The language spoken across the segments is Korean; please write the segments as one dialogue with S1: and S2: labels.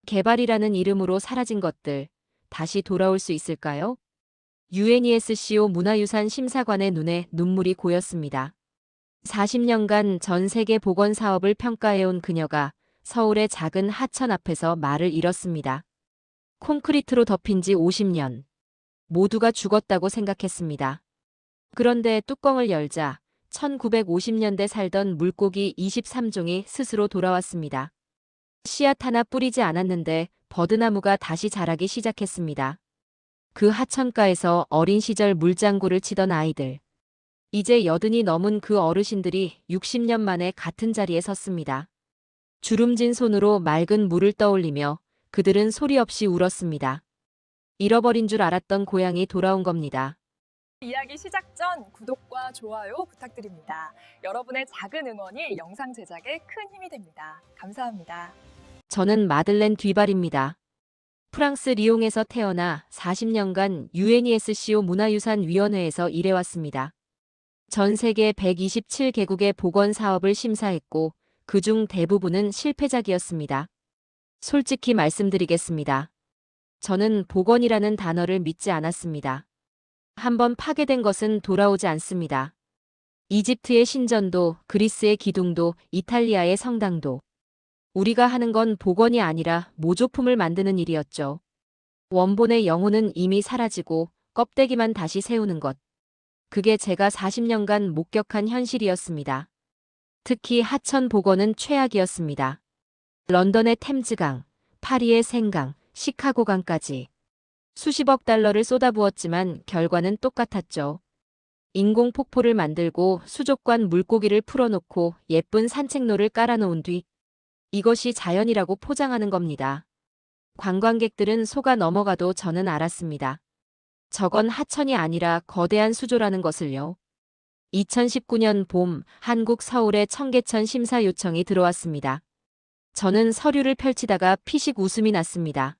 S1: 개발이라는 이름으로 사라진 것들, 다시 돌아올 수 있을까요? UNESCO 문화유산 심사관의 눈에 눈물이 고였습니다. 40년간 전 세계 보건 사업을 평가해온 그녀가 서울의 작은 하천 앞에서 말을 잃었습니다. 콘크리트로 덮인 지 50년. 모두가 죽었다고 생각했습니다. 그런데 뚜껑을 열자 1950년대 살던 물고기 23종이 스스로 돌아왔습니다. 씨앗 하나 뿌리지 않았는데 버드나무가 다시 자라기 시작했습니다. 그 하천가에서 어린 시절 물장구를 치던 아이들. 이제 80이 넘은 그 어르신들이 60년 만에 같은 자리에 섰습니다. 주름진 손으로 맑은 물을 떠올리며 그들은 소리 없이 울었습니다. 잃어버린 줄 알았던 고향이 돌아온 겁니다.
S2: 이야기 시작 전 구독과 좋아요 부탁드립니다. 여러분의 작은 응원이 영상 제작에 큰 힘이 됩니다. 감사합니다.
S1: 저는 마들렌 뒤발입니다. 프랑스 리옹에서 태어나 40년간 UNESCO 문화유산위원회에서 일해왔습니다. 전 세계 127개국의 보건 사업을 심사했고 그중 대부분은 실패작이었습니다. 솔직히 말씀드리겠습니다. 저는 복원이라는 단어를 믿지 않았습니다. 한번 파괴된 것은 돌아오지 않습니다. 이집트의 신전도, 그리스의 기둥도, 이탈리아의 성당도. 우리가 하는 건 복원이 아니라 모조품을 만드는 일이었죠. 원본의 영혼은 이미 사라지고 껍데기만 다시 세우는 것. 그게 제가 40년간 목격한 현실이었습니다. 특히 하천 복원은 최악이었습니다. 런던의 템즈강, 파리의 생강, 시카고강까지. 수십억 달러를 쏟아부었지만 결과는 똑같았죠. 인공폭포를 만들고 수족관 물고기를 풀어놓고 예쁜 산책로를 깔아놓은 뒤 이것이 자연이라고 포장하는 겁니다. 관광객들은 속아 넘어가도 저는 알았습니다. 저건 하천이 아니라 거대한 수조라는 것을요. 2019년 봄 한국 서울에 청계천 심사 요청이 들어왔습니다. 저는 서류를 펼치다가 피식 웃음이 났습니다.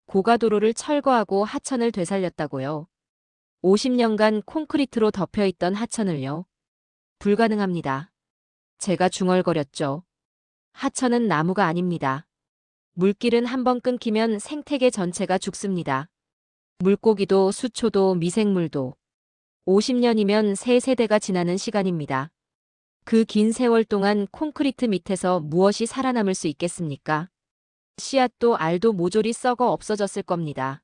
S1: 고가도로를 철거하고 하천을 되살렸다고요. 50년간 콘크리트로 덮여있던 하천을요. 불가능합니다. 제가 중얼거렸죠. 하천은 나무가 아닙니다. 물길은 한번 끊기면 생태계 전체가 죽습니다. 물고기도 수초도 미생물도. 50년이면 세 세대가 지나는 시간입니다. 그 긴 세월 동안 콘크리트 밑에서 무엇이 살아남을 수 있겠습니까? 씨앗도 알도 모조리 썩어 없어졌을 겁니다.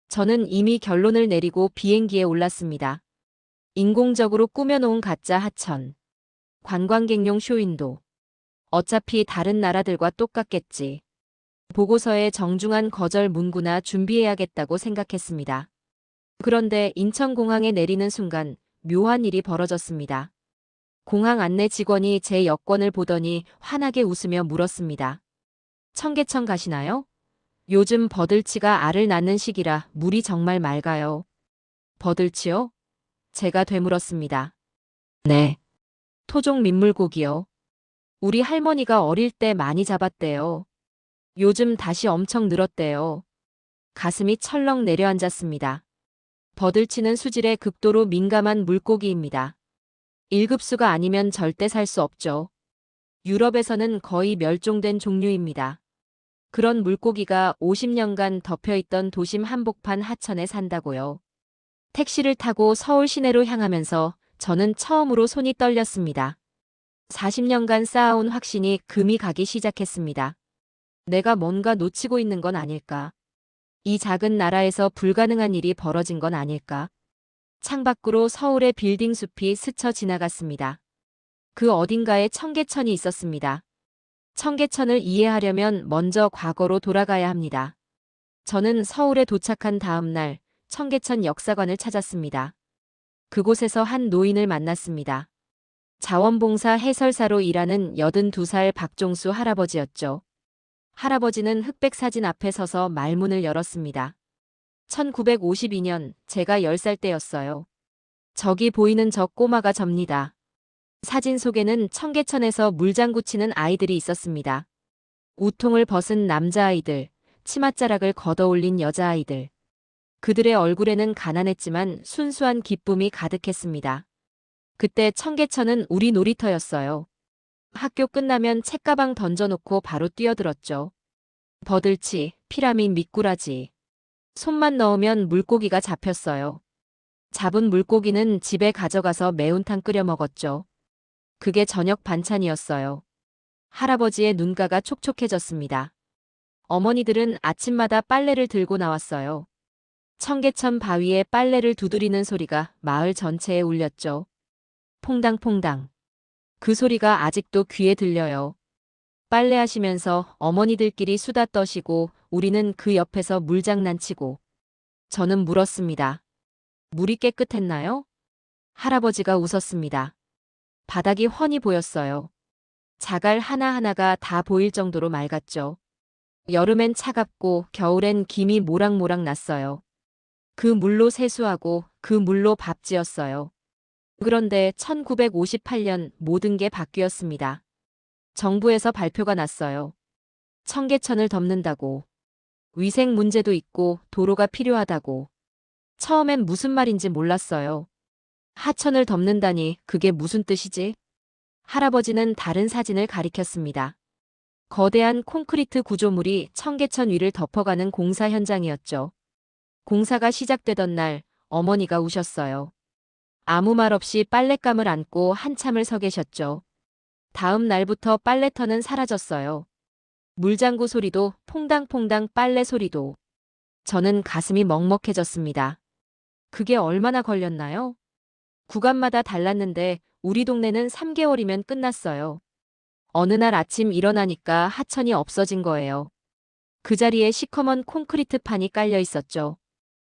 S1: 저는 이미 결론을 내리고 비행기에 올랐습니다. 인공적으로 꾸며놓은 가짜 하천. 관광객용 쇼윈도. 어차피 다른 나라들과 똑같겠지. 보고서에 정중한 거절 문구나 준비해야겠다고 생각했습니다. 그런데 인천공항에 내리는 순간 묘한 일이 벌어졌습니다. 공항 안내 직원이 제 여권을 보더니 환하게 웃으며 물었습니다. 청계천 가시나요? 요즘 버들치가 알을 낳는 시기라 물이 정말 맑아요. 버들치요? 제가 되물었습니다. 네. 토종 민물고기요. 우리 할머니가 어릴 때 많이 잡았대요. 요즘 다시 엄청 늘었대요. 가슴이 철렁 내려앉았습니다. 버들치는 수질에 극도로 민감한 물고기입니다. 1급수가 아니면 절대 살 수 없죠. 유럽에서는 거의 멸종된 종류입니다. 그런 물고기가 50년간 덮여있던 도심 한복판 하천에 산다고요. 택시를 타고 서울 시내로 향하면서 저는 처음으로 손이 떨렸습니다. 40년간 쌓아온 확신이 금이 가기 시작했습니다. 내가 뭔가 놓치고 있는 건 아닐까? 이 작은 나라에서 불가능한 일이 벌어진 건 아닐까? 창밖으로 서울의 빌딩 숲이 스쳐 지나갔습니다. 그 어딘가에 청계천이 있었습니다. 청계천을 이해하려면 먼저 과거로 돌아가야 합니다. 저는 서울에 도착한 다음 날 청계천 역사관을 찾았습니다. 그곳에서 한 노인을 만났습니다. 자원봉사 해설사로 일하는 82살 박종수 할아버지였죠. 할아버지는 흑백 사진 앞에 서서 말문을 열었습니다. 1952년 제가 10살 때였어요. 저기 보이는 저 꼬마가 접니다. 사진 속에는 청계천에서 물장구 치는 아이들이 있었습니다. 우통을 벗은 남자아이들, 치맛자락을 걷어올린 여자아이들. 그들의 얼굴에는 가난했지만 순수한 기쁨이 가득했습니다. 그때 청계천은 우리 놀이터였어요. 학교 끝나면 책가방 던져놓고 바로 뛰어들었죠. 버들치, 피라미, 미꾸라지. 손만 넣으면 물고기가 잡혔어요. 잡은 물고기는 집에 가져가서 매운탕 끓여 먹었죠. 그게 저녁 반찬이었어요. 할아버지의 눈가가 촉촉해졌습니다. 어머니들은 아침마다 빨래를 들고 나왔어요. 청계천 바위에 빨래를 두드리는 소리가 마을 전체에 울렸죠. 퐁당퐁당. 그 소리가 아직도 귀에 들려요. 빨래하시면서 어머니들끼리 수다 떠시고 우리는 그 옆에서 물장난치고. 저는 물었습니다. 물이 깨끗했나요? 할아버지가 웃었습니다. 바닥이 훤히 보였어요. 자갈 하나하나가 다 보일 정도로 맑았죠. 여름엔 차갑고 겨울엔 김이 모락모락 났어요. 그 물로 세수하고 그 물로 밥 지었어요. 그런데 1958년 모든 게 바뀌었습니다. 정부에서 발표가 났어요. 청계천을 덮는다고. 위생 문제도 있고 도로가 필요하다고. 처음엔 무슨 말인지 몰랐어요. 하천을 덮는다니 그게 무슨 뜻이지? 할아버지는 다른 사진을 가리켰습니다. 거대한 콘크리트 구조물이 청계천 위를 덮어가는 공사 현장이었죠. 공사가 시작되던 날 어머니가 우셨어요. 아무 말 없이 빨랫감을 안고 한참을 서 계셨죠. 다음 날부터 빨래터는 사라졌어요. 물장구 소리도 퐁당퐁당 빨래 소리도. 저는 가슴이 먹먹해졌습니다. 그게 얼마나 걸렸나요? 구간마다 달랐는데 우리 동네는 3개월이면 끝났어요. 어느 날 아침 일어나니까 하천이 없어진 거예요. 그 자리에 시커먼 콘크리트 판이 깔려 있었죠.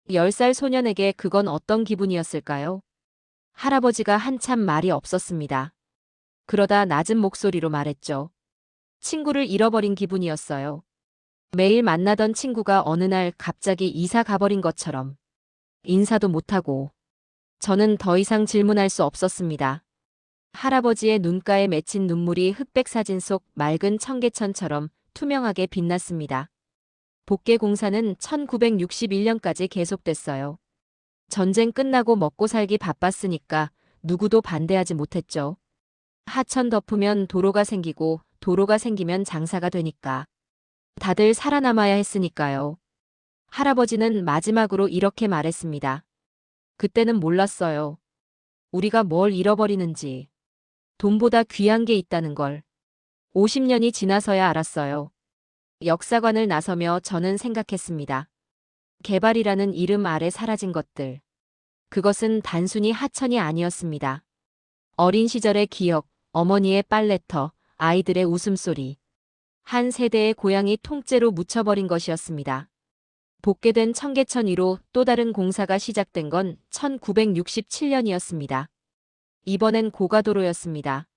S1: 10살 소년에게 그건 어떤 기분이었을까요? 할아버지가 한참 말이 없었습니다. 그러다 낮은 목소리로 말했죠. 친구를 잃어버린 기분이었어요. 매일 만나던 친구가 어느 날 갑자기 이사 가버린 것처럼. 인사도 못하고. 저는 더 이상 질문할 수 없었습니다. 할아버지의 눈가에 맺힌 눈물이 흑백 사진 속 맑은 청계천처럼 투명하게 빛났습니다. 복개 공사는 1961년까지 계속됐어요. 전쟁 끝나고 먹고 살기 바빴으니까 누구도 반대하지 못했죠. 하천 덮으면 도로가 생기고 도로가 생기면 장사가 되니까. 다들 살아남아야 했으니까요. 할아버지는 마지막으로 이렇게 말했습니다. 그때는 몰랐어요. 우리가 뭘 잃어버리는지. 돈보다 귀한 게 있다는 걸. 50년이 지나서야 알았어요. 역사관을 나서며 저는 생각했습니다. 개발이라는 이름 아래 사라진 것들. 그것은 단순히 하천이 아니었습니다. 어린 시절의 기억, 어머니의 빨래터, 아이들의 웃음소리. 한 세대의 고향이 통째로 묻혀버린 것이었습니다. 복개된 청계천 위로 또 다른 공사가 시작된 건 1967년이었습니다. 이번엔 고가도로였습니다.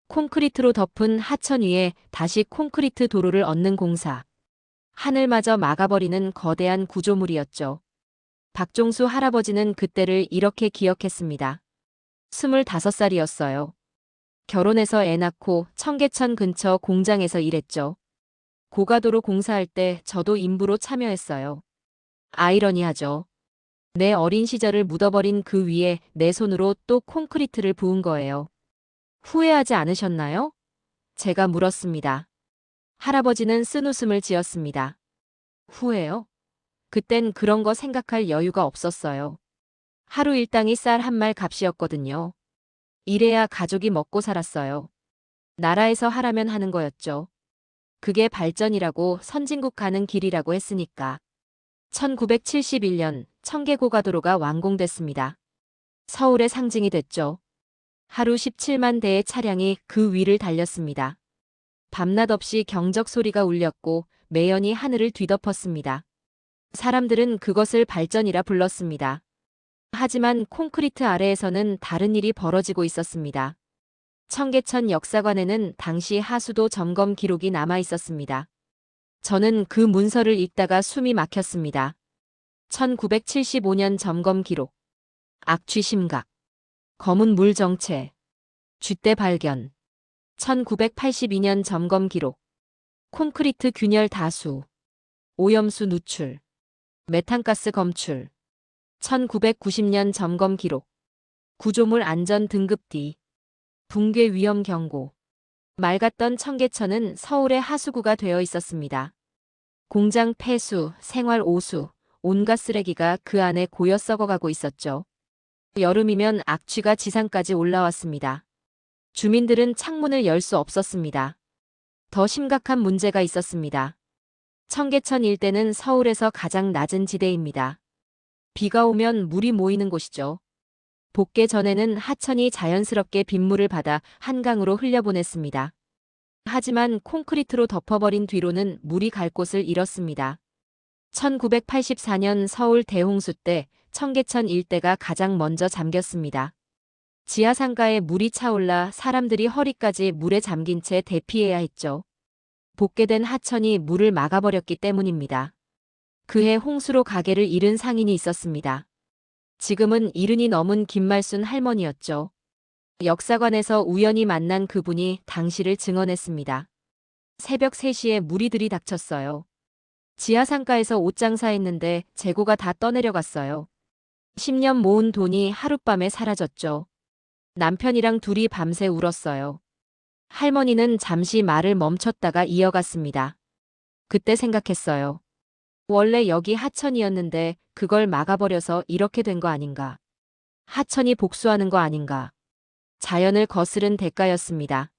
S1: 콘크리트로 덮은 하천 위에 다시 콘크리트 도로를 얹는 공사. 하늘마저 막아버리는 거대한 구조물이었죠. 박종수 할아버지는 그때를 이렇게 기억했습니다. 25살이었어요. 결혼해서 애 낳고 청계천 근처 공장에서 일했죠. 고가도로 공사할 때 저도 인부로 참여했어요. 아이러니하죠. 내 어린 시절을 묻어버린 그 위에 내 손으로 또 콘크리트를 부은 거예요. 후회하지 않으셨나요? 제가 물었습니다. 할아버지는 쓴웃음을 지었습니다. 후회요? 그땐 그런 거 생각할 여유가 없었어요. 하루 일당이 쌀 한 말 값이었거든요. 이래야 가족이 먹고 살았어요. 나라에서 하라면 하는 거였죠. 그게 발전이라고 선진국 가는 길이라고 했으니까. 1971년 청계고가도로가 완공됐습니다. 서울의 상징이 됐죠. 하루 17만 대의 차량이 그 위를 달렸습니다. 밤낮 없이 경적 소리가 울렸고 매연이 하늘을 뒤덮었습니다. 사람들은 그것을 발전이라 불렀습니다. 하지만 콘크리트 아래에서는 다른 일이 벌어지고 있었습니다. 청계천 역사관에는 당시 하수도 점검 기록이 남아 있었습니다. 저는 그 문서를 읽다가 숨이 막혔습니다. 1975년 점검 기록. 악취 심각. 검은 물 정체. 쥐떼 발견. 1982년 점검 기록. 콘크리트 균열 다수. 오염수 누출. 메탄가스 검출. 1990년 점검 기록. 구조물 안전 등급 D. 붕괴 위험 경고. 맑았던 청계천은 서울의 하수구가 되어 있었습니다. 공장 폐수, 생활 오수, 온갖 쓰레기가 그 안에 고여 썩어가고 있었죠. 여름이면 악취가 지상까지 올라왔습니다. 주민들은 창문을 열 수 없었습니다. 더 심각한 문제가 있었습니다. 청계천 일대는 서울에서 가장 낮은 지대입니다. 비가 오면 물이 모이는 곳이죠. 복개 전에는 하천이 자연스럽게 빗물을 받아 한강으로 흘려보냈습니다. 하지만 콘크리트로 덮어버린 뒤로는 물이 갈 곳을 잃었습니다. 1984년 서울 대홍수 때 청계천 일대가 가장 먼저 잠겼습니다. 지하상가에 물이 차올라 사람들이 허리까지 물에 잠긴 채 대피해야 했죠. 복개된 하천이 물을 막아버렸기 때문입니다. 그해 홍수로 가게를 잃은 상인이 있었습니다. 지금은 70이 넘은 김말순 할머니였죠. 역사관에서 우연히 만난 그분이 당시를 증언했습니다. 새벽 3시에 물이 들이닥쳤어요. 지하상가에서 옷장사했는데 재고가 다 떠내려갔어요. 10년 모은 돈이 하룻밤에 사라졌죠. 남편이랑 둘이 밤새 울었어요. 할머니는 잠시 말을 멈췄다가 이어갔습니다. 그때 생각했어요. 원래 여기 하천이었는데 그걸 막아버려서 이렇게 된 거 아닌가. 하천이 복수하는 거 아닌가. 자연을 거스른 대가였습니다.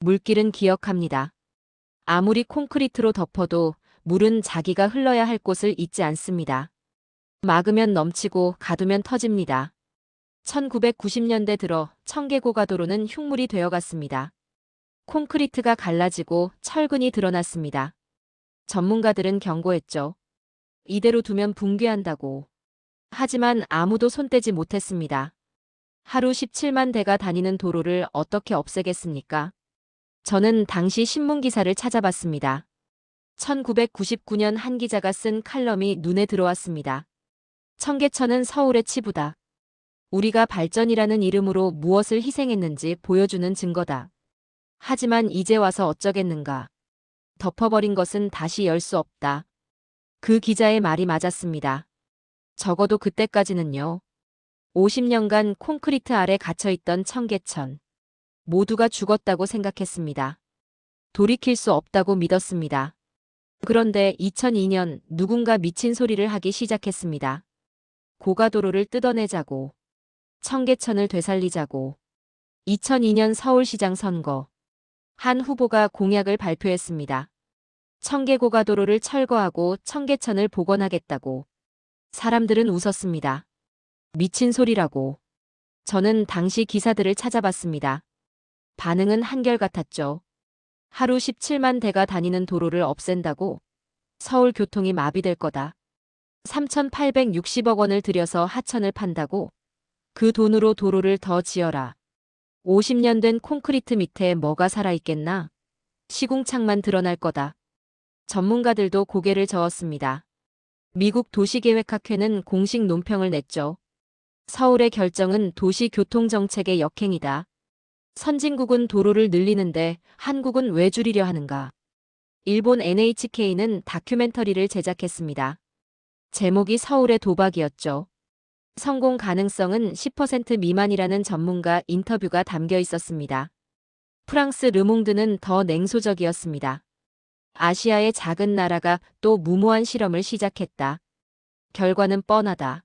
S1: 물길은 기억합니다. 아무리 콘크리트로 덮어도 물은 자기가 흘러야 할 곳을 잊지 않습니다. 막으면 넘치고 가두면 터집니다. 1990년대 들어 청계고가도로는 흉물이 되어갔습니다. 콘크리트가 갈라지고 철근이 드러났습니다. 전문가들은 경고했죠. 이대로 두면 붕괴한다고. 하지만 아무도 손대지 못했습니다. 하루 17만 대가 다니는 도로를 어떻게 없애겠습니까? 저는 당시 신문기사를 찾아봤습니다. 1999년 한 기자가 쓴 칼럼이 눈에 들어왔습니다. 청계천은 서울의 치부다. 우리가 발전이라는 이름으로 무엇을 희생했는지 보여주는 증거다. 하지만 이제 와서 어쩌겠는가. 덮어버린 것은 다시 열 수 없다. 그 기자의 말이 맞았습니다. 적어도 그때까지는요. 50년간 콘크리트 아래 갇혀있던 청계천. 모두가 죽었다고 생각했습니다. 돌이킬 수 없다고 믿었습니다. 그런데 2002년 누군가 미친 소리를 하기 시작했습니다. 고가도로를 뜯어내자고. 청계천을 되살리자고. 2002년 서울시장 선거. 한 후보가 공약을 발표했습니다. 청계고가도로를 철거하고 청계천을 복원하겠다고. 사람들은 웃었습니다. 미친 소리라고. 저는 당시 기사들을 찾아봤습니다. 반응은 한결같았죠. 하루 17만 대가 다니는 도로를 없앤다고? 서울 교통이 마비될 거다. 3,860억 원을 들여서 하천을 판다고? 그 돈으로 도로를 더 지어라. 50년 된 콘크리트 밑에 뭐가 살아있겠나? 시궁창만 드러날 거다. 전문가들도 고개를 저었습니다. 미국 도시계획학회는 공식 논평을 냈죠. 서울의 결정은 도시교통정책의 역행이다. 선진국은 도로를 늘리는데 한국은 왜 줄이려 하는가? 일본 NHK는 다큐멘터리를 제작했습니다. 제목이 서울의 도박이었죠. 성공 가능성은 10% 미만이라는 전문가 인터뷰가 담겨 있었습니다. 프랑스 르몽드는 더 냉소적이었습니다. 아시아의 작은 나라가 또 무모한 실험을 시작했다. 결과는 뻔하다.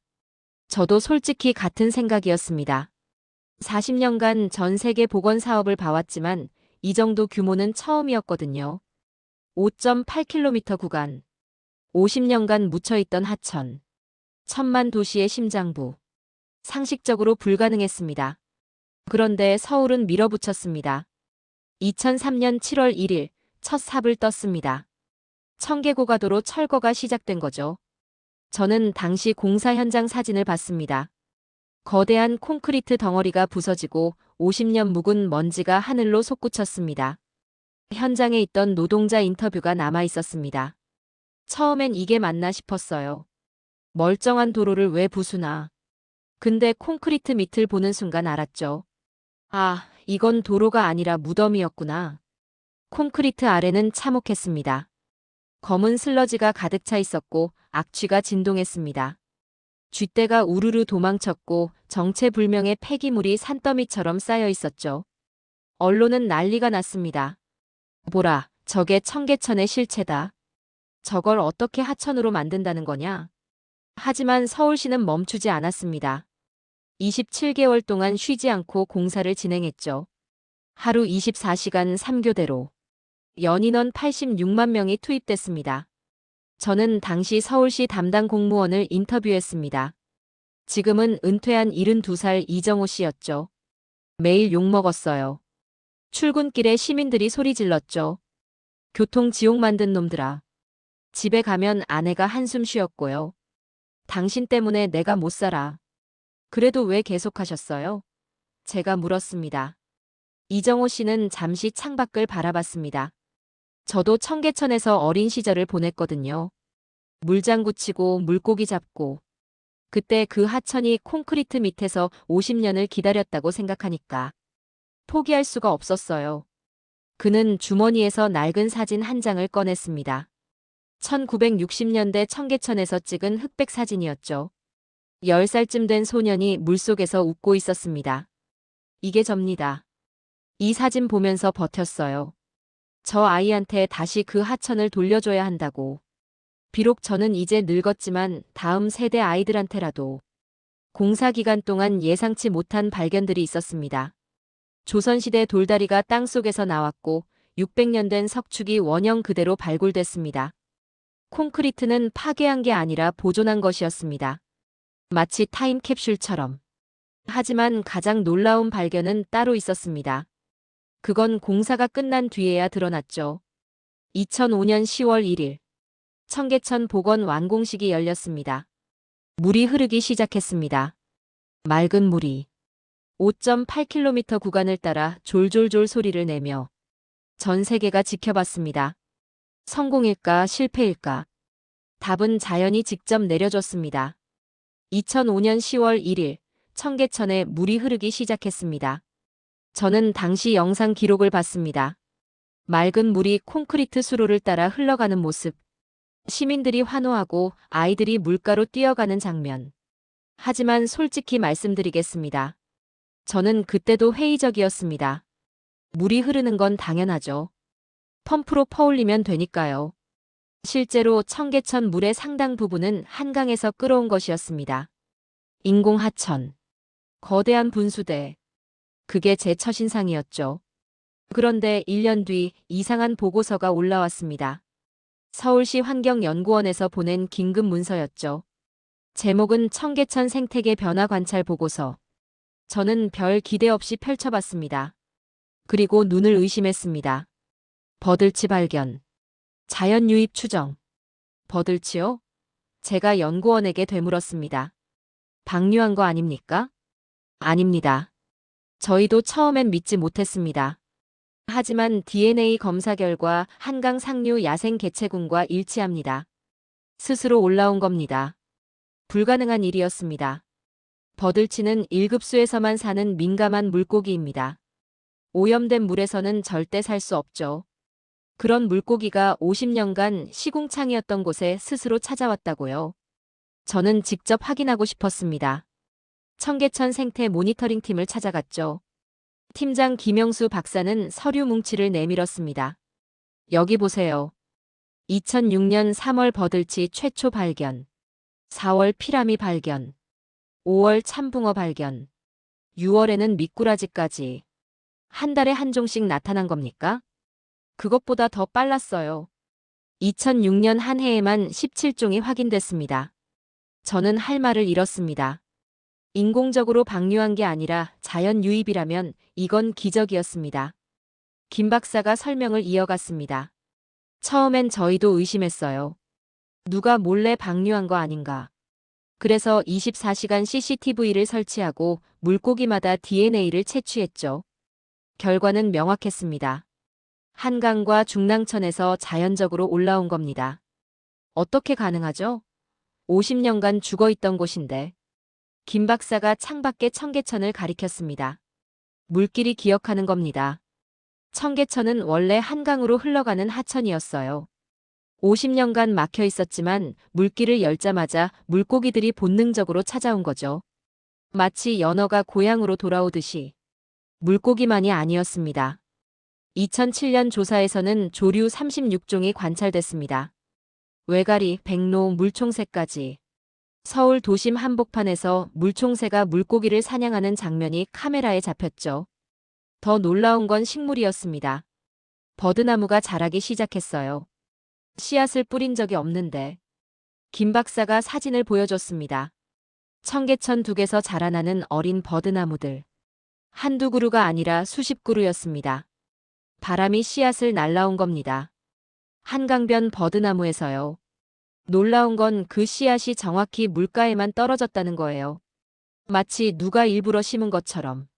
S1: 저도 솔직히 같은 생각이었습니다. 40년간 전 세계 보건 사업을 봐왔지만 이 정도 규모는 처음이었거든요. 5.8km 구간. 50년간 묻혀있던 하천. 1,000만 도시의 심장부. 상식적으로 불가능했습니다. 그런데 서울은 밀어붙였습니다. 2003년 7월 1일 첫 삽을 떴습니다. 청계고가도로 철거가 시작된 거죠. 저는 당시 공사 현장 사진을 봤습니다. 거대한 콘크리트 덩어리가 부서지고 50년 묵은 먼지가 하늘로 솟구쳤습니다. 현장에 있던 노동자 인터뷰가 남아 있었습니다. 처음엔 이게 맞나 싶었어요. 멀쩡한 도로를 왜 부수나. 근데 콘크리트 밑을 보는 순간 알았죠. 아, 이건 도로가 아니라 무덤이었구나. 콘크리트 아래는 참혹했습니다. 검은 슬러지가 가득 차 있었고 악취가 진동했습니다. 쥐떼가 우르르 도망쳤고 정체불명의 폐기물이 산더미처럼 쌓여 있었죠. 언론은 난리가 났습니다. 보라, 저게 청계천의 실체다. 저걸 어떻게 하천으로 만든다는 거냐? 하지만 서울시는 멈추지 않았습니다. 27개월 동안 쉬지 않고 공사를 진행했죠. 하루 24시간 3교대로. 연인원 86만 명이 투입됐습니다. 저는 당시 서울시 담당 공무원을 인터뷰했습니다. 지금은 은퇴한 72살 이정호 씨였죠. 매일 욕먹었어요. 출근길에 시민들이 소리 질렀죠. 교통 지옥 만든 놈들아. 집에 가면 아내가 한숨 쉬었고요. 당신 때문에 내가 못 살아. 그래도 왜 계속하셨어요? 제가 물었습니다. 이정호 씨는 잠시 창밖을 바라봤습니다. 저도 청계천에서 어린 시절을 보냈거든요. 물장구 치고 물고기 잡고. 그때 그 하천이 콘크리트 밑에서 50년을 기다렸다고 생각하니까 포기할 수가 없었어요. 그는 주머니에서 낡은 사진 한 장을 꺼냈습니다. 1960년대 청계천에서 찍은 흑백 사진이었죠. 10살쯤 된 소년이 물속에서 웃고 있었습니다. 이게 접니다. 이 사진 보면서 버텼어요. 저 아이한테 다시 그 하천을 돌려줘야 한다고. 비록 저는 이제 늙었지만 다음 세대 아이들한테라도. 공사 기간 동안 예상치 못한 발견들이 있었습니다. 조선시대 돌다리가 땅속에서 나왔고 600년 된 석축이 원형 그대로 발굴됐습니다. 콘크리트는 파괴한 게 아니라 보존한 것이었습니다. 마치 타임캡슐처럼. 하지만 가장 놀라운 발견은 따로 있었습니다. 그건 공사가 끝난 뒤에야 드러났죠. 2005년 10월 1일. 청계천 복원 완공식이 열렸습니다. 물이 흐르기 시작했습니다. 맑은 물이 5.8km 구간을 따라 졸졸졸 소리를 내며 전 세계가 지켜봤습니다. 성공일까 실패일까? 답은 자연이 직접 내려줬습니다. 2005년 10월 1일 청계천에 물이 흐르기 시작했습니다. 저는 당시 영상 기록을 봤습니다. 맑은 물이 콘크리트 수로를 따라 흘러가는 모습. 시민들이 환호하고 아이들이 물가로 뛰어가는 장면. 하지만 솔직히 말씀드리겠습니다. 저는 그때도 회의적이었습니다. 물이 흐르는 건 당연하죠. 펌프로 퍼올리면 되니까요. 실제로 청계천 물의 상당 부분은 한강에서 끌어온 것이었습니다. 인공 하천. 거대한 분수대. 그게 제 첫인상이었죠. 그런데 1년 뒤 이상한 보고서가 올라왔습니다. 서울시 환경연구원에서 보낸 긴급 문서였죠. 제목은 청계천 생태계 변화 관찰 보고서. 저는 별 기대 없이 펼쳐봤습니다. 그리고 눈을 의심했습니다. 버들치 발견. 자연 유입 추정. 버들치요? 제가 연구원에게 되물었습니다. 방류한 거 아닙니까? 아닙니다. 저희도 처음엔 믿지 못했습니다. 하지만 DNA 검사 결과 한강 상류 야생 개체군과 일치합니다. 스스로 올라온 겁니다. 불가능한 일이었습니다. 버들치는 1급수에서만 사는 민감한 물고기입니다. 오염된 물에서는 절대 살 수 없죠. 그런 물고기가 50년간 시궁창이었던 곳에 스스로 찾아왔다고요. 저는 직접 확인하고 싶었습니다. 청계천 생태 모니터링 팀을 찾아갔죠. 팀장 김영수 박사는 서류 뭉치를 내밀었습니다. 여기 보세요. 2006년 3월 버들치 최초 발견. 4월 피라미 발견. 5월 참붕어 발견. 6월에는 미꾸라지까지. 한 달에 한 종씩 나타난 겁니까? 그것보다 더 빨랐어요. 2006년 한 해에만 17종이 확인됐습니다. 저는 할 말을 잃었습니다. 인공적으로 방류한 게 아니라 자연 유입이라면 이건 기적이었습니다. 김 박사가 설명을 이어갔습니다. 처음엔 저희도 의심했어요. 누가 몰래 방류한 거 아닌가. 그래서 24시간 CCTV를 설치하고 물고기마다 DNA를 채취했죠. 결과는 명확했습니다. 한강과 중랑천에서 자연적으로 올라온 겁니다. 어떻게 가능하죠? 50년간 죽어있던 곳인데. 김 박사가 창밖에 청계천을 가리켰습니다. 물길이 기억하는 겁니다. 청계천은 원래 한강으로 흘러가는 하천이었어요. 50년간 막혀 있었지만 물길을 열자마자 물고기들이 본능적으로 찾아온 거죠. 마치 연어가 고향으로 돌아오듯이. 물고기만이 아니었습니다. 2007년 조사에서는 조류 36종이 관찰됐습니다. 외가리, 백로, 물총새까지. 서울 도심 한복판에서 물총새가 물고기를 사냥하는 장면이 카메라에 잡혔죠. 더 놀라운 건 식물이었습니다. 버드나무가 자라기 시작했어요. 씨앗을 뿌린 적이 없는데. 김 박사가 사진을 보여줬습니다. 청계천 둑에서 자라나는 어린 버드나무들. 한두 그루가 아니라 수십 그루였습니다. 바람이 씨앗을 날라온 겁니다. 한강변 버드나무에서요. 놀라운 건 그 씨앗이 정확히 물가에만 떨어졌다는 거예요. 마치 누가 일부러 심은 것처럼.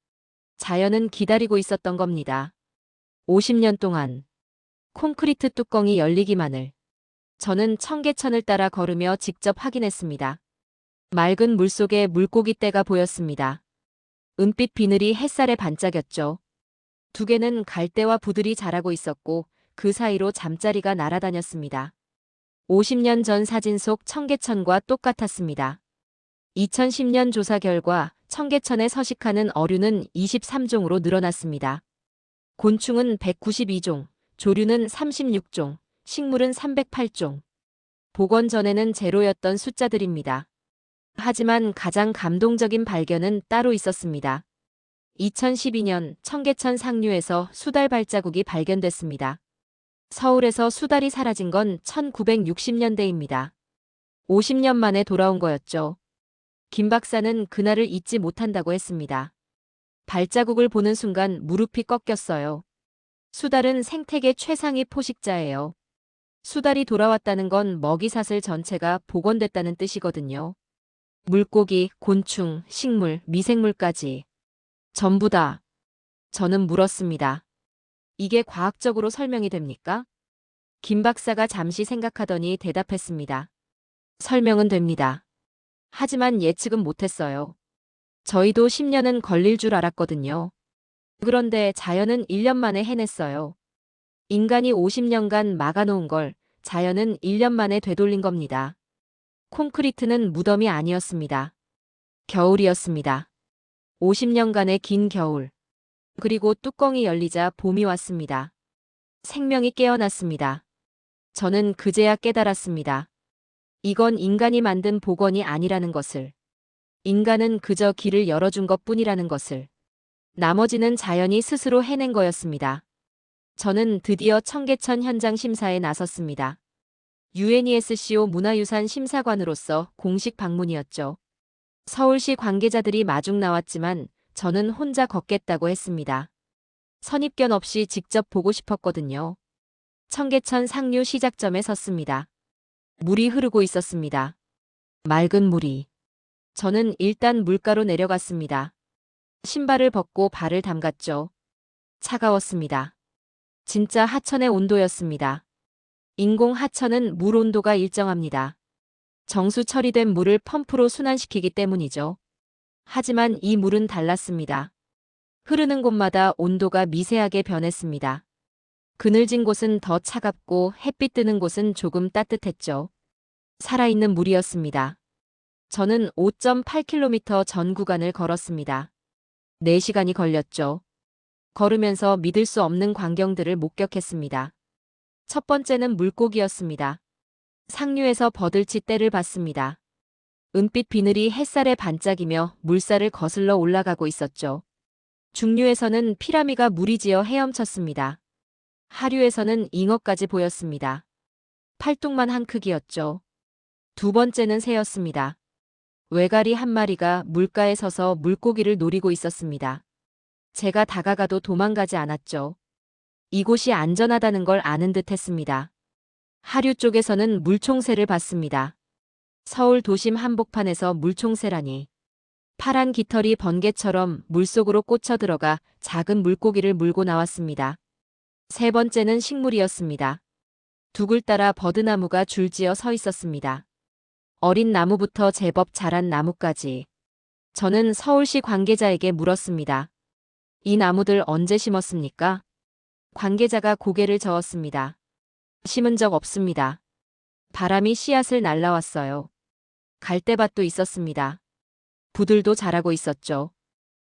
S1: 자연은 기다리고 있었던 겁니다. 50년 동안 콘크리트 뚜껑이 열리기만을. 저는 청계천을 따라 걸으며 직접 확인했습니다. 맑은 물속에 물고기 떼가 보였습니다. 은빛 비늘이 햇살에 반짝였죠. 두 개는 갈대와 부들이 자라고 있었고 그 사이로 잠자리가 날아다녔습니다. 50년 전 사진 속 청계천과 똑같았습니다. 2010년 조사 결과 청계천에 서식하는 어류는 23종으로 늘어났습니다. 곤충은 192종, 조류는 36종, 식물은 308종. 복원 전에는 제로였던 숫자들입니다. 하지만 가장 감동적인 발견은 따로 있었습니다. 2012년 청계천 상류에서 수달 발자국이 발견됐습니다. 서울에서 수달이 사라진 건 1960년대입니다. 50년 만에 돌아온 거였죠. 김 박사는 그날을 잊지 못한다고 했습니다. 발자국을 보는 순간 무릎이 꺾였어요. 수달은 생태계 최상위 포식자예요. 수달이 돌아왔다는 건 먹이사슬 전체가 복원됐다는 뜻이거든요. 물고기, 곤충, 식물, 미생물까지. 전부 다. 저는 물었습니다. 이게 과학적으로 설명이 됩니까? 김 박사가 잠시 생각하더니 대답했습니다. 설명은 됩니다. 하지만 예측은 못했어요. 저희도 10년은 걸릴 줄 알았거든요. 그런데 자연은 1년 만에 해냈어요. 인간이 50년간 막아놓은 걸 자연은 1년 만에 되돌린 겁니다. 콘크리트는 무덤이 아니었습니다. 겨울이었습니다. 50년간의 긴 겨울. 그리고 뚜껑이 열리자 봄이 왔습니다. 생명이 깨어났습니다. 저는 그제야 깨달았습니다. 이건 인간이 만든 복원이 아니라는 것을. 인간은 그저 길을 열어준 것뿐이라는 것을. 나머지는 자연이 스스로 해낸 거였습니다. 저는 드디어 청계천 현장 심사에 나섰습니다. UNESCO 문화유산 심사관으로서 공식 방문이었죠. 서울시 관계자들이 마중 나왔지만 저는 혼자 걷겠다고 했습니다. 선입견 없이 직접 보고 싶었거든요. 청계천 상류 시작점에 섰습니다. 물이 흐르고 있었습니다. 맑은 물이. 저는 일단 물가로 내려갔습니다. 신발을 벗고 발을 담갔죠. 차가웠습니다. 진짜 하천의 온도였습니다. 인공 하천은 물 온도가 일정합니다. 정수 처리된 물을 펌프로 순환시키기 때문이죠. 하지만 이 물은 달랐습니다. 흐르는 곳마다 온도가 미세하게 변했습니다. 그늘진 곳은 더 차갑고 햇빛 뜨는 곳은 조금 따뜻했죠. 살아있는 물이었습니다. 저는 5.8km 전 구간을 걸었습니다. 4시간이 걸렸죠. 걸으면서 믿을 수 없는 광경들을 목격했습니다. 첫 번째는 물고기였습니다. 상류에서 버들치 떼를 봤습니다. 은빛 비늘이 햇살에 반짝이며 물살을 거슬러 올라가고 있었죠. 중류에서는 피라미가 무리지어 헤엄쳤습니다. 하류에서는 잉어까지 보였습니다. 팔뚝만 한 크기였죠. 두 번째는 새였습니다. 외가리 한 마리가 물가에 서서 물고기를 노리고 있었습니다. 제가 다가가도 도망가지 않았죠. 이곳이 안전하다는 걸 아는 듯 했습니다. 하류 쪽에서는 물총새를 봤습니다. 서울 도심 한복판에서 물총새라니. 파란 깃털이 번개처럼 물속으로 꽂혀 들어가 작은 물고기를 물고 나왔습니다. 세 번째는 식물이었습니다. 둑을 따라 버드나무가 줄지어 서 있었습니다. 어린 나무부터 제법 자란 나무까지. 저는 서울시 관계자에게 물었습니다. 이 나무들 언제 심었습니까? 관계자가 고개를 저었습니다. 심은 적 없습니다. 바람이 씨앗을 날라왔어요. 갈대밭도 있었습니다. 부들도 자라고 있었죠.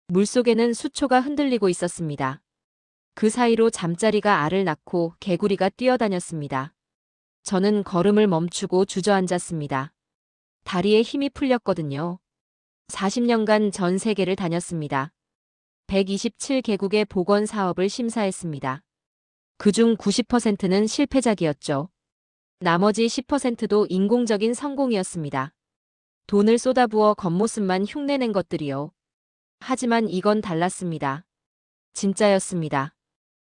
S1: 물속에는 수초가 흔들리고 있었습니다. 그 사이로 잠자리가 알을 낳고 개구리가 뛰어다녔습니다. 저는 걸음을 멈추고 주저앉았습니다. 다리에 힘이 풀렸거든요. 40년간 전 세계를 다녔습니다. 127개국의 보건 사업을 심사했습니다. 그중 90%는 실패작이었죠. 나머지 10%도 인공적인 성공이었습니다. 돈을 쏟아부어 겉모습만 흉내낸 것들이요. 하지만 이건 달랐습니다. 진짜였습니다.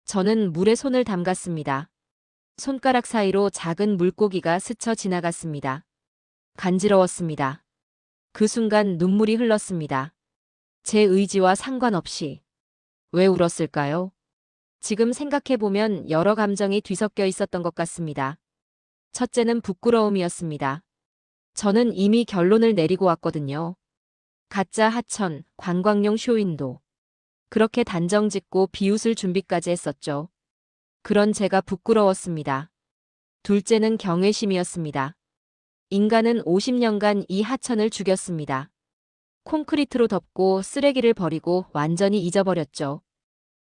S1: 저는 물에 손을 담갔습니다. 손가락 사이로 작은 물고기가 스쳐 지나갔습니다. 간지러웠습니다. 그 순간 눈물이 흘렀습니다. 제 의지와 상관없이. 왜 울었을까요? 지금 생각해보면 여러 감정이 뒤섞여 있었던 것 같습니다. 첫째는 부끄러움이었습니다. 저는 이미 결론을 내리고 왔거든요. 가짜 하천, 관광용 쇼윈도. 그렇게 단정 짓고 비웃을 준비까지 했었죠. 그런 제가 부끄러웠습니다. 둘째는 경외심이었습니다. 인간은 50년간 이 하천을 죽였습니다. 콘크리트로 덮고 쓰레기를 버리고 완전히 잊어버렸죠.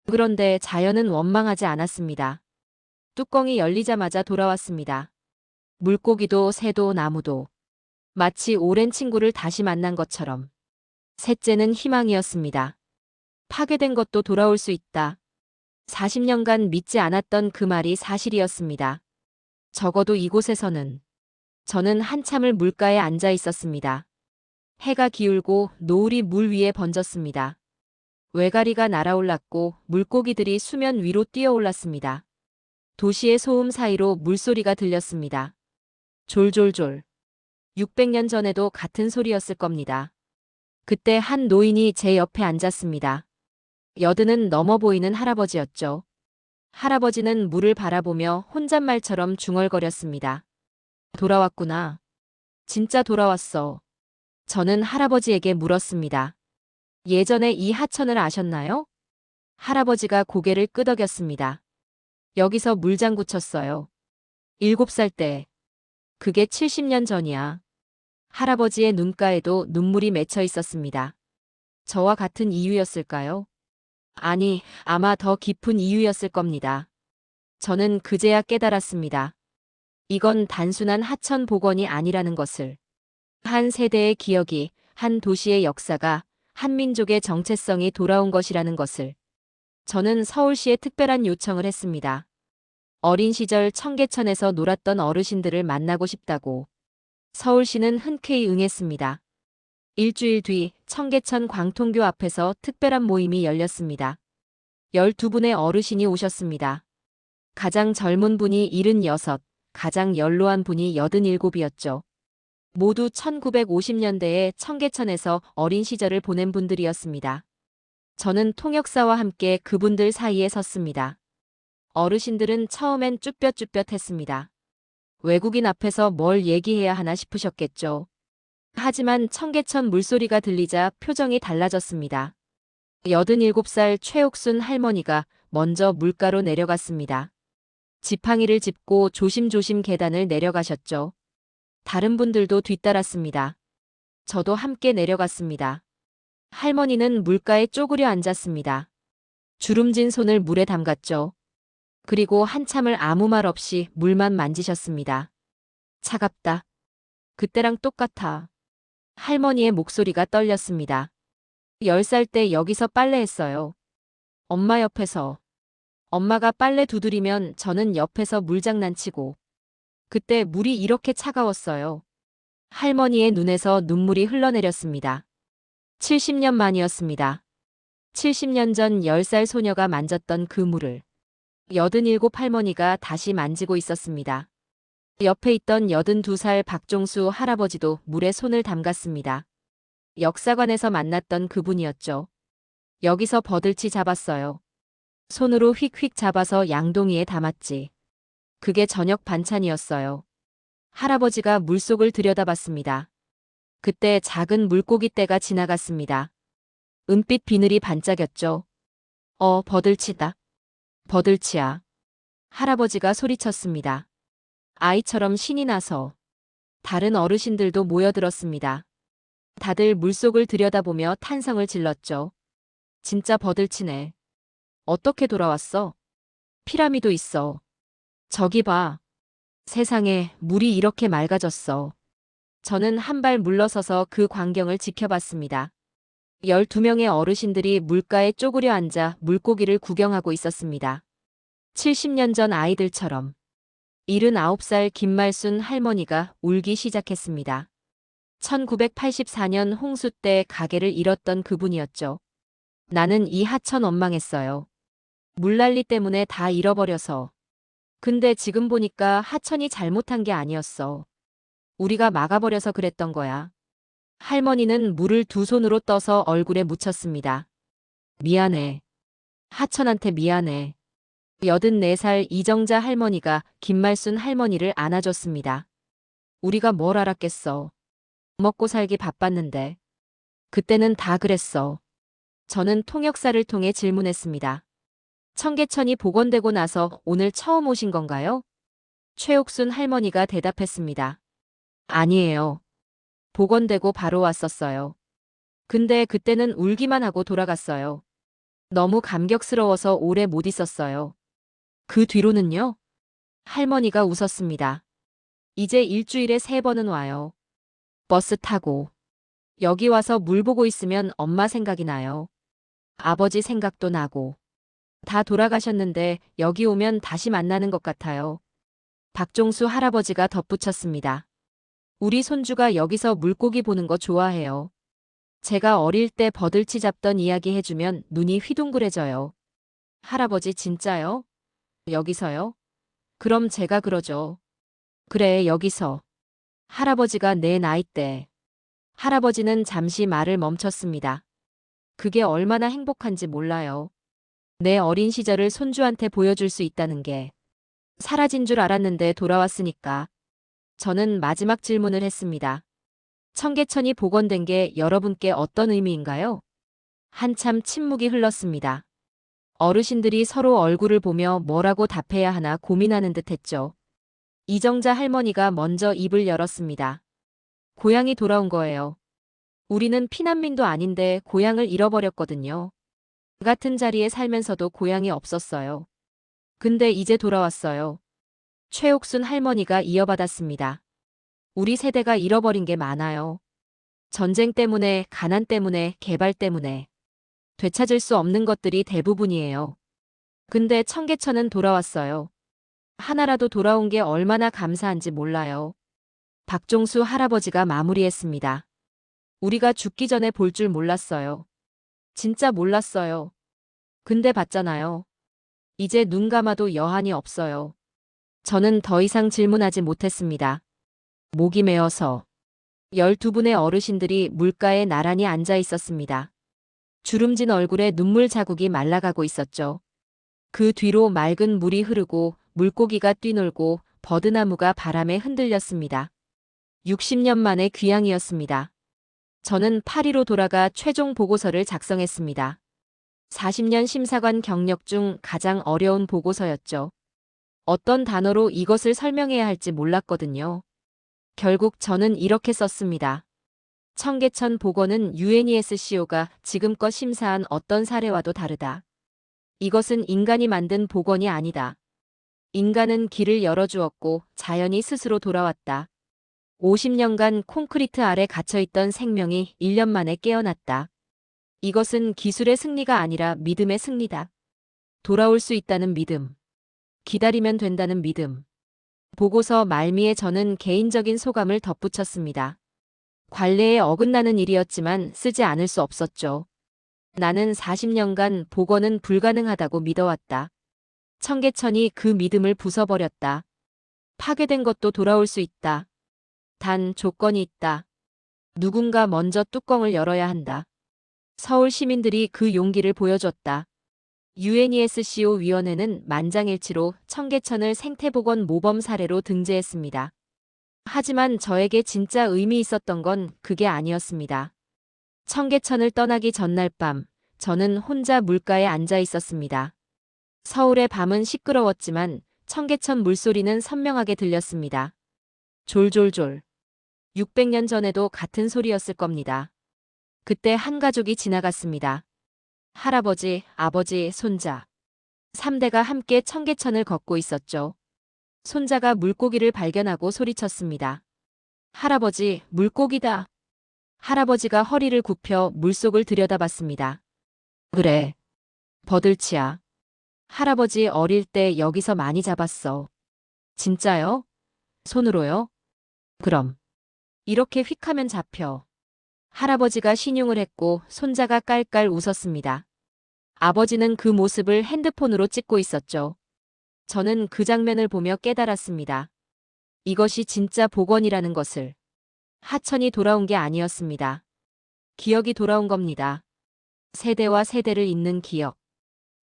S1: 그런데 자연은 원망하지 않았습니다. 뚜껑이 열리자마자 돌아왔습니다. 물고기도 새도 나무도. 마치 오랜 친구를 다시 만난 것처럼. 셋째는 희망이었습니다. 파괴된 것도 돌아올 수 있다. 40년간 믿지 않았던 그 말이 사실이었습니다. 적어도 이곳에서는. 저는 한참을 물가에 앉아 있었습니다. 해가 기울고 노을이 물 위에 번졌습니다. 외가리가 날아올랐고 물고기들이 수면 위로 뛰어올랐습니다. 도시의 소음 사이로 물소리가 들렸습니다. 졸졸졸. 600년 전에도 같은 소리였을 겁니다. 그때 한 노인이 제 옆에 앉았습니다. 여든은 넘어 보이는 할아버지였죠. 할아버지는 물을 바라보며 혼잣말처럼 중얼거렸습니다. 돌아왔구나. 진짜 돌아왔어. 저는 할아버지에게 물었습니다. 예전에 이 하천을 아셨나요? 할아버지가 고개를 끄덕였습니다. 여기서 물장구 쳤어요. 7살 때. 그게 70년 전이야. 할아버지의 눈가에도 눈물이 맺혀 있었습니다. 저와 같은 이유였을까요? 아니, 아마 더 깊은 이유였을 겁니다. 저는 그제야 깨달았습니다. 이건 단순한 하천 복원이 아니라는 것을. 한 세대의 기억이, 한 도시의 역사가, 한 민족의 정체성이 돌아온 것이라는 것을. 저는 서울시에 특별한 요청을 했습니다. 어린 시절 청계천에서 놀았던 어르신들을 만나고 싶다고. 서울시는 흔쾌히 응했습니다. 일주일 뒤 청계천 광통교 앞에서 특별한 모임이 열렸습니다. 12분의 어르신이 오셨습니다. 가장 젊은 분이 76, 가장 연로한 분이 87이었죠. 모두 1950년대에 청계천에서 어린 시절을 보낸 분들이었습니다. 저는 통역사와 함께 그분들 사이에 섰습니다. 어르신들은 처음엔 쭈뼛쭈뼛했습니다. 외국인 앞에서 뭘 얘기해야 하나 싶으셨겠죠. 하지만 청계천 물소리가 들리자 표정이 달라졌습니다. 87살 최옥순 할머니가 먼저 물가로 내려갔습니다. 지팡이를 짚고 조심조심 계단을 내려가셨죠. 다른 분들도 뒤따랐습니다. 저도 함께 내려갔습니다. 할머니는 물가에 쪼그려 앉았습니다. 주름진 손을 물에 담갔죠. 그리고 한참을 아무 말 없이 물만 만지셨습니다. 차갑다. 그때랑 똑같아. 할머니의 목소리가 떨렸습니다. 10살 때 여기서 빨래했어요. 엄마 옆에서. 엄마가 빨래 두드리면 저는 옆에서 물장난치고. 그때 물이 이렇게 차가웠어요. 할머니의 눈에서 눈물이 흘러내렸습니다. 70년 만이었습니다. 70년 전 10살 소녀가 만졌던 그 물을 87 할머니가 다시 만지고 있었습니다. 옆에 있던 82살 박종수 할아버지도 물에 손을 담갔습니다. 역사관에서 만났던 그분이었죠. 여기서 버들치 잡았어요. 손으로 휙휙 잡아서 양동이에 담았지. 그게 저녁 반찬이었어요. 할아버지가 물속을 들여다봤습니다. 그때 작은 물고기 떼가 지나갔습니다. 은빛 비늘이 반짝였죠. 버들치다. 버들치야. 할아버지가 소리쳤습니다. 아이처럼 신이 나서. 다른 어르신들도 모여들었습니다. 다들 물속을 들여다보며 탄성을 질렀죠. 진짜 버들치네. 어떻게 돌아왔어? 피라미도 있어. 저기 봐. 세상에, 물이 이렇게 맑아졌어. 저는 한 발 물러서서 그 광경을 지켜봤습니다. 12명의 어르신들이 물가에 쪼그려 앉아 물고기를 구경하고 있었습니다. 70년 전 아이들처럼. 79살 김말순 할머니가 울기 시작했습니다. 1984년 홍수 때 가게를 잃었던 그분이었죠. 나는 이 하천 원망했어요. 물난리 때문에 다 잃어버려서. 근데 지금 보니까 하천이 잘못한 게 아니었어. 우리가 막아버려서 그랬던 거야. 할머니는 물을 두 손으로 떠서 얼굴에 묻혔습니다. 미안해. 하천한테 미안해. 84살 이정자 할머니가 김말순 할머니를 안아줬습니다. 우리가 뭘 알았겠어. 먹고 살기 바빴는데. 그때는 다 그랬어. 저는 통역사를 통해 질문했습니다. 청계천이 복원되고 나서 오늘 처음 오신 건가요? 최옥순 할머니가 대답했습니다. 아니에요. 복원되고 바로 왔었어요. 근데 그때는 울기만 하고 돌아갔어요. 너무 감격스러워서 오래 못 있었어요. 그 뒤로는요? 할머니가 웃었습니다. 이제 일주일에 3번은 와요. 버스 타고. 여기 와서 물 보고 있으면 엄마 생각이 나요. 아버지 생각도 나고. 다 돌아가셨는데 여기 오면 다시 만나는 것 같아요. 박종수 할아버지가 덧붙였습니다. 우리 손주가 여기서 물고기 보는 거 좋아해요. 제가 어릴 때 버들치 잡던 이야기 해주면 눈이 휘둥그레져요. 할아버지 진짜요? 여기서요? 그럼 제가 그러죠. 그래, 여기서. 할아버지가 내 나이 때. 할아버지는 잠시 말을 멈췄습니다. 그게 얼마나 행복한지 몰라요. 내 어린 시절을 손주한테 보여줄 수 있다는 게. 사라진 줄 알았는데 돌아왔으니까. 저는 마지막 질문을 했습니다. 청계천이 복원된 게 여러분께 어떤 의미인가요? 한참 침묵이 흘렀습니다. 어르신들이 서로 얼굴을 보며 뭐라고 답해야 하나 고민하는 듯 했죠. 이정자 할머니가 먼저 입을 열었습니다. 고향이 돌아온 거예요. 우리는 피난민도 아닌데 고향을 잃어버렸거든요. 같은 자리에 살면서도 고향이 없었어요. 근데 이제 돌아왔어요. 최옥순 할머니가 이어받았습니다. 우리 세대가 잃어버린 게 많아요. 전쟁 때문에, 가난 때문에, 개발 때문에. 되찾을 수 없는 것들이 대부분이에요. 근데 청계천은 돌아왔어요. 하나라도 돌아온 게 얼마나 감사한지 몰라요. 박종수 할아버지가 마무리했습니다. 우리가 죽기 전에 볼 줄 몰랐어요. 진짜 몰랐어요. 근데 봤잖아요. 이제 눈 감아도 여한이 없어요. 저는 더 이상 질문하지 못했습니다. 목이 메어서 12분의 어르신들이 물가에 나란히 앉아 있었습니다. 주름진 얼굴에 눈물 자국이 말라가고 있었죠. 그 뒤로 맑은 물이 흐르고 물고기가 뛰놀고 버드나무가 바람에 흔들렸습니다. 60년 만의 귀향이었습니다. 저는 파리로 돌아가 최종 보고서를 작성했습니다. 40년 심사관 경력 중 가장 어려운 보고서였죠. 어떤 단어로 이것을 설명해야 할지 몰랐거든요. 결국 저는 이렇게 썼습니다. 청계천 복원은 UNESCO가 지금껏 심사한 어떤 사례와도 다르다. 이것은 인간이 만든 복원이 아니다. 인간은 길을 열어주었고 자연이 스스로 돌아왔다. 50년간 콘크리트 아래 갇혀있던 생명이 1년 만에 깨어났다. 이것은 기술의 승리가 아니라 믿음의 승리다. 돌아올 수 있다는 믿음. 기다리면 된다는 믿음. 보고서 말미에 저는 개인적인 소감을 덧붙였습니다. 관례에 어긋나는 일이었지만 쓰지 않을 수 없었죠. 나는 40년간 복원은 불가능하다고 믿어왔다. 청계천이 그 믿음을 부숴버렸다. 파괴된 것도 돌아올 수 있다. 단 조건이 있다. 누군가 먼저 뚜껑을 열어야 한다. 서울 시민들이 그 용기를 보여줬다. UNESCO 위원회는 만장일치로 청계천을 생태복원 모범 사례로 등재했습니다. 하지만 저에게 진짜 의미 있었던 건 그게 아니었습니다. 청계천을 떠나기 전날 밤, 저는 혼자 물가에 앉아 있었습니다. 서울의 밤은 시끄러웠지만 청계천 물소리는 선명하게 들렸습니다. 졸졸졸. 600년 전에도 같은 소리였을 겁니다. 그때 한 가족이 지나갔습니다. 할아버지, 아버지, 손자. 3대가 함께 청계천을 걷고 있었죠. 손자가 물고기를 발견하고 소리쳤습니다. 할아버지, 물고기다. 할아버지가 허리를 굽혀 물속을 들여다봤습니다. 그래. 버들치야. 할아버지 어릴 때 여기서 많이 잡았어. 진짜요? 손으로요? 그럼. 이렇게 휙 하면 잡혀. 할아버지가 신용을 했고 손자가 깔깔 웃었습니다. 아버지는 그 모습을 핸드폰으로 찍고 있었죠. 저는 그 장면을 보며 깨달았습니다. 이것이 진짜 복원이라는 것을. 하천이 돌아온 게 아니었습니다. 기억이 돌아온 겁니다. 세대와 세대를 잇는 기억.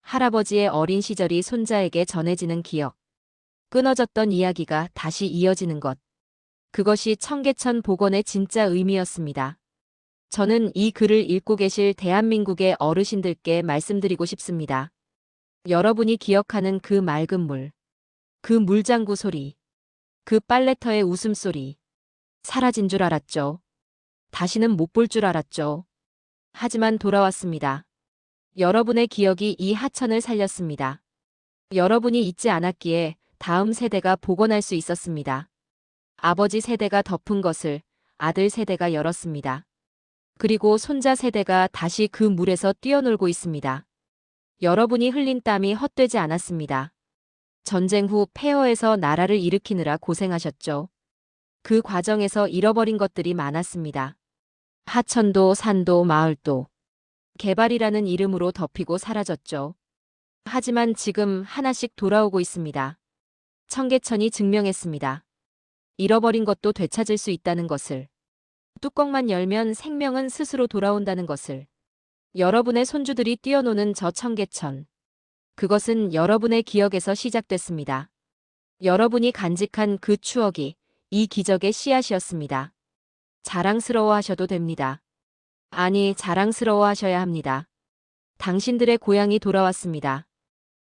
S1: 할아버지의 어린 시절이 손자에게 전해지는 기억. 끊어졌던 이야기가 다시 이어지는 것. 그것이 청계천 복원의 진짜 의미였습니다. 저는 이 글을 읽고 계실 대한민국의 어르신들께 말씀드리고 싶습니다. 여러분이 기억하는 그 맑은 물, 그 물장구 소리, 그 빨래터의 웃음소리. 사라진 줄 알았죠. 다시는 못 볼 줄 알았죠. 하지만 돌아왔습니다. 여러분의 기억이 이 하천을 살렸습니다. 여러분이 잊지 않았기에 다음 세대가 복원할 수 있었습니다. 아버지 세대가 덮은 것을 아들 세대가 열었습니다. 그리고 손자 세대가 다시 그 물에서 뛰어놀고 있습니다. 여러분이 흘린 땀이 헛되지 않았습니다. 전쟁 후 폐허에서 나라를 일으키느라 고생하셨죠. 그 과정에서 잃어버린 것들이 많았습니다. 하천도 산도 마을도 개발이라는 이름으로 덮이고 사라졌죠. 하지만 지금 하나씩 돌아오고 있습니다. 청계천이 증명했습니다. 잃어버린 것도 되찾을 수 있다는 것을. 뚜껑만 열면 생명은 스스로 돌아온다는 것을. 여러분의 손주들이 뛰어노는 저 청계천. 그것은 여러분의 기억에서 시작됐습니다. 여러분이 간직한 그 추억이 이 기적의 씨앗이었습니다. 자랑스러워하셔도 됩니다. 아니, 자랑스러워하셔야 합니다. 당신들의 고향이 돌아왔습니다.